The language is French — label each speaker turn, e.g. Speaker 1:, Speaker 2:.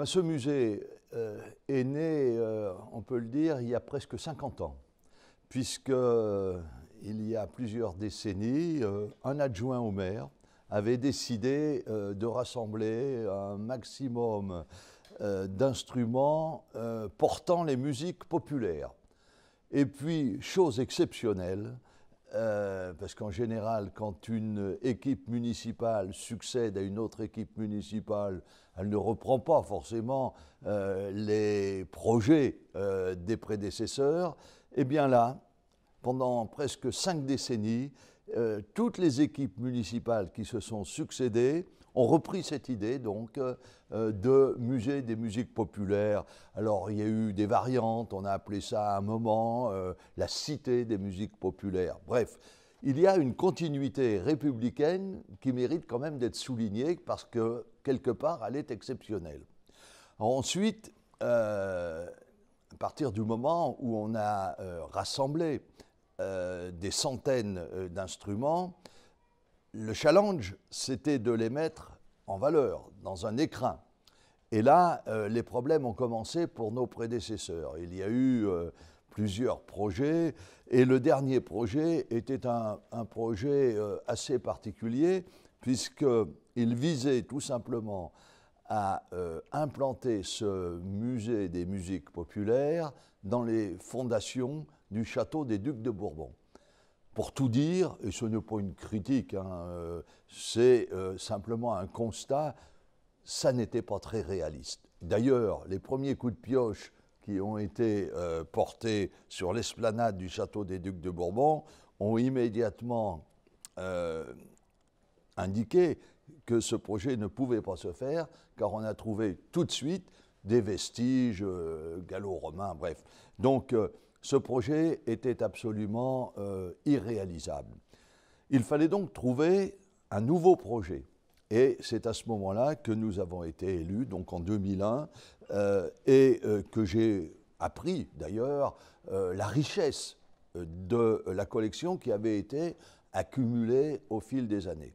Speaker 1: Ce musée est né, on peut le dire, il y a presque 50 ans, puisque il y a plusieurs décennies, un adjoint au maire avait décidé de rassembler un maximum d'instruments portant les musiques populaires. Et puis, chose exceptionnelle, parce qu'en général, quand une équipe municipale succède à une autre équipe municipale, elle ne reprend pas forcément les projets des prédécesseurs. Et bien là, pendant presque 5 décennies, toutes les équipes municipales qui se sont succédées ont repris cette idée donc de musée des musiques populaires. Alors il y a eu des variantes, on a appelé ça à un moment la cité des musiques populaires. Bref, il y a une continuité républicaine qui mérite quand même d'être soulignée parce que quelque part elle est exceptionnelle. Ensuite, à partir du moment où on a rassemblé des centaines d'instruments, le challenge, c'était de les mettre en valeur, dans un écrin. Et là, les problèmes ont commencé pour nos prédécesseurs. Il y a eu plusieurs projets, et le dernier projet était un projet assez particulier, puisqu'il visait tout simplement à implanter ce musée des musiques populaires dans les fondations du château des Ducs de Bourbon. Pour tout dire, et ce n'est pas une critique, c'est simplement un constat, ça n'était pas très réaliste. D'ailleurs, les premiers coups de pioche qui ont été portés sur l'esplanade du château des Ducs de Bourbon ont immédiatement indiqué que ce projet ne pouvait pas se faire, car on a trouvé tout de suite des vestiges gallo-romains, bref. Donc, ce projet était absolument irréalisable. Il fallait donc trouver un nouveau projet. Et c'est à ce moment-là que nous avons été élus, donc en 2001, et que j'ai appris d'ailleurs la richesse de la collection qui avait été accumulée au fil des années.